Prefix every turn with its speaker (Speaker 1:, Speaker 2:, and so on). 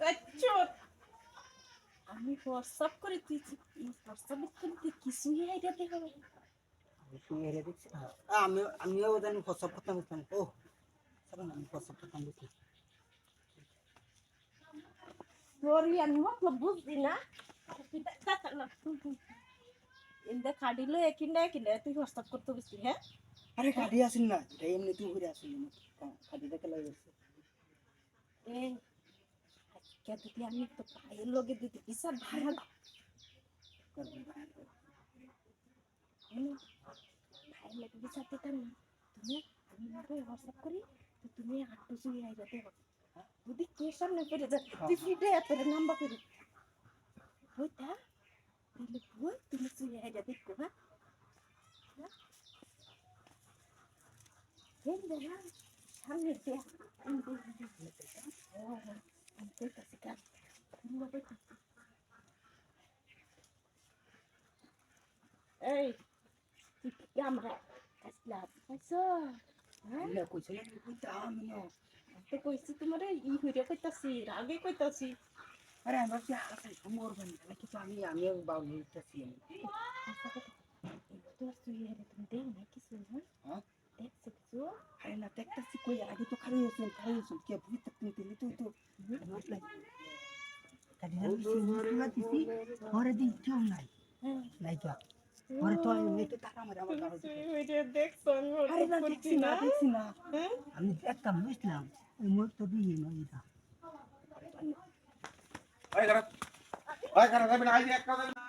Speaker 1: কাচ্চর আমি হোয়াটসঅ্যাপ করে দিয়েছি হোয়াটসঅ্যাপে কিন্তু কিছুই আইডিয়া দেখাবে
Speaker 2: আমিও জানি হোয়াটসঅ্যাপ করতাম ও আমি হোয়াটসঅ্যাপ করতাম
Speaker 1: সরি আমি মতলব বুঝছি না ইন্দা খাডিলো একিন্ডা তুই হোয়াটসঅ্যাপ করতে বুঝছি হ্যাঁ
Speaker 2: আরে গাড়ি আসেন না এমনি তুই ঘুরে আসেন গাড়িটা কেলা গেছে
Speaker 1: এই আজকে যদি আমি তো পায়ের লগে দিতে বিশাল ভাড়া ভাইয়ের লগে বিশাল দিতাম না তুমি আমি মতো হোয়াটসঅ্যাপ করি তো তুমি হাঁটু শুয়ে আইবা দেখো যদি কে সামনে পড়ে যায় তুই ফিটে তোর নাম্বার করি বইটা তাহলে বই তুমি শুয়ে আইবা দেখো হ্যাঁ সামনে দিয়ে এই আমরা পাইছো
Speaker 2: না কইছিল না কইতাম না
Speaker 1: তো কইছি তোমারে ই হইরে কইতাছি রাগে কইতাছি
Speaker 2: আরে আমরা কি হাসে মোর বানি নাকি তো আমিও বাউল হইতাছি
Speaker 1: তো তুই আরে তুমি দেখ না কিছু
Speaker 2: হ্যাঁ
Speaker 1: দেখছো কিছু
Speaker 2: আরে না দেখতাছি কই আগে তো খালি হইছেন কে ভূত তুমি দিলি তো নট লাই কালি না দিছি পরে দিই কেউ নাই নাই তো পরে তো এই তো টাকা মারে আমার কাছে
Speaker 1: ভিডিও দেখছো
Speaker 2: আরে না দেখছি না আমি দেখতাম বুঝলাম ওই মোর তো দিই না এটা
Speaker 3: ওই খারাপ যাবেন আজ এক কথা